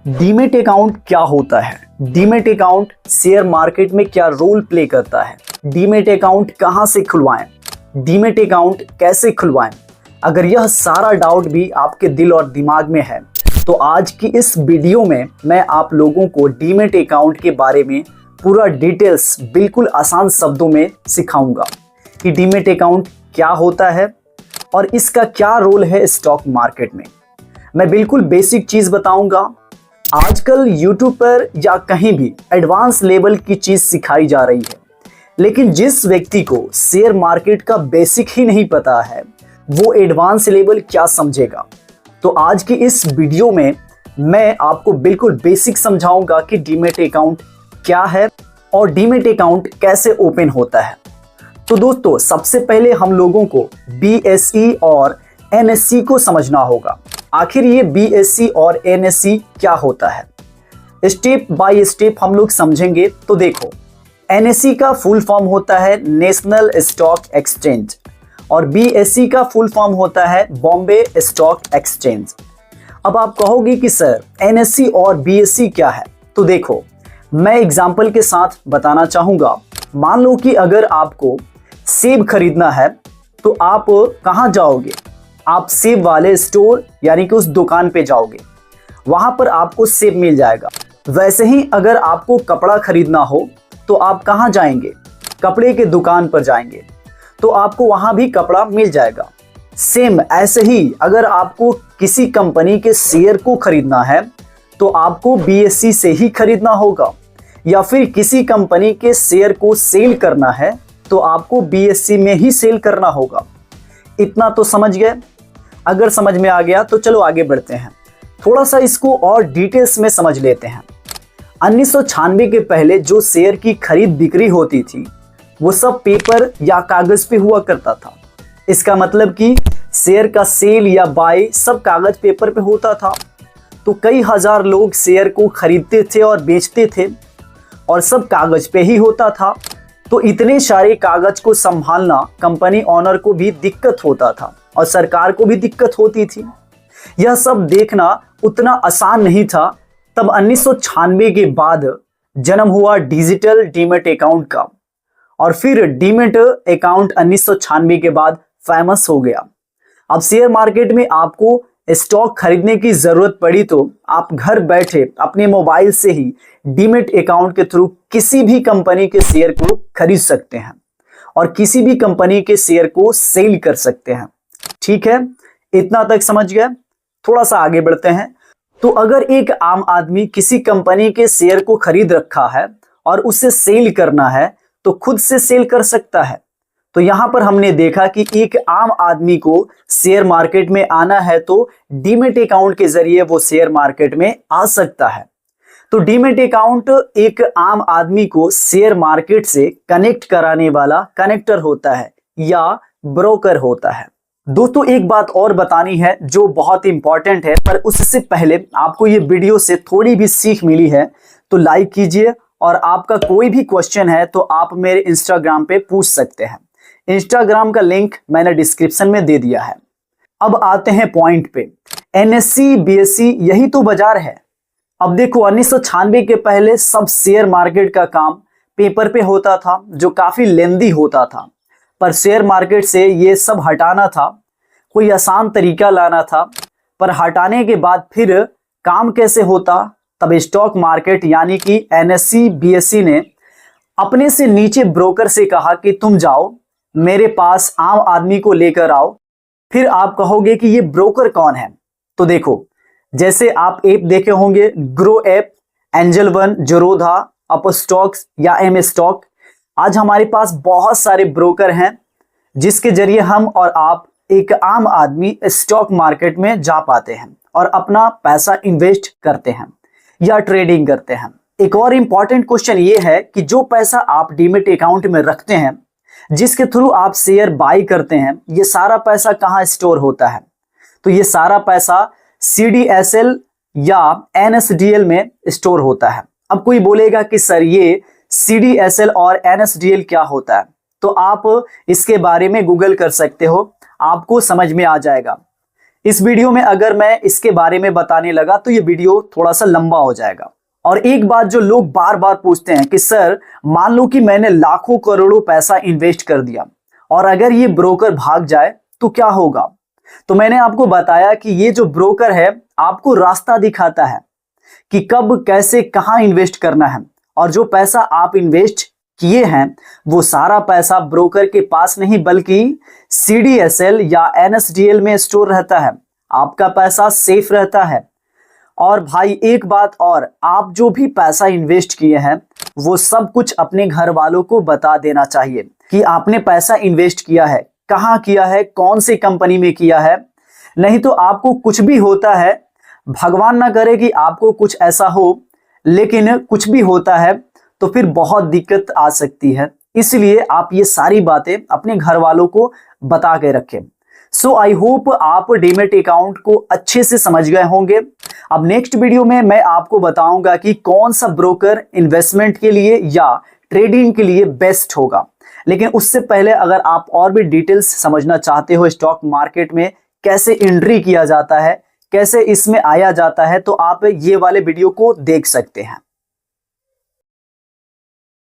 Demat account क्या होता है? डीमैट अकाउंट शेयर मार्केट में क्या रोल प्ले करता है? डीमैट अकाउंट कहां से खुलवाएं? डीमैट अकाउंट कैसे खुलवाएं? अगर यह सारा डाउट भी आपके दिल और दिमाग में है तो आज की इस वीडियो में मैं आप लोगों को डीमैट अकाउंट के बारे में पूरा डिटेल्स बिल्कुल आसान शब्दों में सिखाऊंगा कि डीमैट अकाउंट क्या होता है और इसका क्या रोल है स्टॉक मार्केट में। मैं बिल्कुल बेसिक चीज बताऊंगा। आजकल YouTube पर या कहीं भी एडवांस लेवल की चीज सिखाई जा रही है, लेकिन जिस व्यक्ति को शेयर मार्केट का बेसिक ही नहीं पता है वो एडवांस लेवल क्या समझेगा। तो आज की इस वीडियो में मैं आपको बिल्कुल बेसिक समझाऊंगा कि डीमैट अकाउंट क्या है और डीमैट अकाउंट कैसे ओपन होता है। तो दोस्तों, सबसे पहले हम लोगों को BSE और NSE को समझना होगा। आखिर ये BSE और NSE क्या होता है, स्टेप बाय स्टेप हम लोग समझेंगे। तो देखो, NSE का फुल फॉर्म होता है नेशनल स्टॉक एक्सचेंज और BSE का फुल फॉर्म होता है बॉम्बे स्टॉक एक्सचेंज। अब आप कहोगे कि सर NSE और BSE क्या है? तो देखो, मैं एग्जाम्पल के साथ बताना चाहूंगा। मान लो कि अगर आपको सेब खरीदना है तो आप कहां जाओगे? आप सेब वाले स्टोर यानी कि उस दुकान पे जाओगे, वहां पर आपको सेब मिल जाएगा। वैसे ही अगर आपको कपड़ा खरीदना हो तो आप कहां जाएंगे? कपड़े के दुकान पर जाएंगे, तो आपको वहां भी कपड़ा मिल जाएगा। सेम ऐसे ही अगर आपको किसी कंपनी के शेयर को खरीदना है तो आपको BSE से ही खरीदना होगा, या फिर किसी कंपनी के शेयर को सेल करना है तो आपको BSE में ही सेल करना होगा। इतना तो समझ गए? अगर समझ में आ गया तो चलो आगे बढ़ते हैं, थोड़ा सा इसको और डिटेल्स में समझ लेते हैं। 1996 के पहले जो शेयर की खरीद बिक्री होती थी वो सब पेपर या कागज पे हुआ करता था। इसका मतलब कि शेयर का सेल या बाय सब कागज पेपर पे होता था। तो कई हजार लोग शेयर को खरीदते थे और बेचते थे और सब कागज पे ही होता था। तो इतने सारे कागज को संभालना कंपनी ओनर को भी दिक्कत होता था और सरकार को भी दिक्कत होती थी। यह सब देखना उतना आसान नहीं था। तब 1996 के बाद जन्म हुआ डिजिटल डीमैट अकाउंट का, और फिर डीमैट अकाउंट 1996 के बाद फेमस हो गया। अब शेयर मार्केट में आपको स्टॉक खरीदने की जरूरत पड़ी तो आप घर बैठे अपने मोबाइल से ही डीमैट अकाउंट के थ्रू किसी भी कंपनी के शेयर को खरीद सकते हैं और किसी भी कंपनी के शेयर को सेल कर सकते हैं। ठीक है, इतना तक समझ गए? थोड़ा सा आगे बढ़ते हैं। तो अगर एक आम आदमी किसी कंपनी के शेयर को खरीद रखा है और उसे सेल करना है तो खुद से सेल कर सकता है। तो यहां पर हमने देखा कि एक आम आदमी को शेयर मार्केट में आना है तो डीमैट अकाउंट के जरिए वो शेयर मार्केट में आ सकता है। तो डीमैट अकाउंट एक आम आदमी को शेयर मार्केट से कनेक्ट कराने वाला कनेक्टर होता है या ब्रोकर होता है। दोस्तों, एक बात और बतानी है जो बहुत इंपॉर्टेंट है, पर उससे पहले आपको ये वीडियो से थोड़ी भी सीख मिली है तो लाइक कीजिए, और आपका कोई भी क्वेश्चन है तो आप मेरे इंस्टाग्राम पे पूछ सकते हैं। इंस्टाग्राम का लिंक मैंने डिस्क्रिप्शन में दे दिया है। अब आते हैं पॉइंट पे। NSE BSE यही तो बाजार है। अब देखो, 1996 के पहले सब शेयर मार्केट का काम पेपर पे होता था जो काफी लेंदी होता था, पर शेयर मार्केट से ये सब हटाना था, कोई आसान तरीका लाना था। पर हटाने के बाद फिर काम कैसे होता? तब स्टॉक मार्केट यानी कि NSE BSE ने अपने से नीचे ब्रोकर से कहा कि तुम जाओ मेरे पास आम आदमी को लेकर आओ। फिर आप कहोगे कि ये ब्रोकर कौन है? तो देखो, जैसे आप ऐप देखे होंगे, Groww app, Angel One, Zerodha, Upstox या एम स्टॉक। आज हमारे पास बहुत सारे ब्रोकर हैं जिसके जरिए हम और आप, एक आम आदमी, स्टॉक मार्केट में जा पाते हैं और अपना पैसा इन्वेस्ट करते हैं या ट्रेडिंग करते हैं। एक और इंपॉर्टेंट क्वेश्चन ये है कि जो पैसा आप डीमैट अकाउंट में रखते हैं, जिसके थ्रू आप शेयर बाय करते हैं, ये सारा पैसा कहाँ स्टोर होता है? तो ये सारा पैसा CDSL या NSDL में स्टोर होता है। अब कोई बोलेगा कि सर ये CDSL और NSDL क्या होता है? तो आप इसके बारे में गूगल कर सकते हो, आपको समझ में आ जाएगा। इस वीडियो में अगर मैं इसके बारे में बताने लगा तो ये वीडियो थोड़ा सा लंबा हो जाएगा। और एक बात जो लोग बार बार पूछते हैं कि सर, मान लो कि मैंने लाखों करोड़ों पैसा इन्वेस्ट कर दिया और अगर ये ब्रोकर भाग जाए तो क्या होगा। तो मैंने आपको बताया कि ये जो ब्रोकर है आपको रास्ता दिखाता है कि कब कैसे कहां इन्वेस्ट करना है, और जो पैसा आप इन्वेस्ट किए हैं वो सारा पैसा ब्रोकर के पास नहीं बल्कि CDSL या NSDL में स्टोर रहता है। आपका पैसा सेफ रहता है। और भाई एक बात और, आप जो भी पैसा इन्वेस्ट किए हैं वो सब कुछ अपने घर वालों को बता देना चाहिए कि आपने पैसा इन्वेस्ट किया है, कहाँ किया है, कौन सी कंपनी में किया है। नहीं तो आपको कुछ भी होता है, भगवान ना करे कि आपको कुछ ऐसा हो, लेकिन कुछ भी होता है तो फिर बहुत दिक्कत आ सकती है। इसलिए आप ये सारी बातें अपने घर वालों को बता के रखें। सो आई होप आप डीमैट अकाउंट को अच्छे से समझ गए होंगे। अब नेक्स्ट वीडियो में मैं आपको बताऊंगा कि कौन सा ब्रोकर इन्वेस्टमेंट के लिए या ट्रेडिंग के लिए बेस्ट होगा। लेकिन उससे पहले अगर आप और भी डिटेल्स समझना चाहते हो स्टॉक मार्केट में कैसे एंट्री किया जाता है, कैसे इसमें आया जाता है, तो आप ये वाले वीडियो को देख सकते हैं।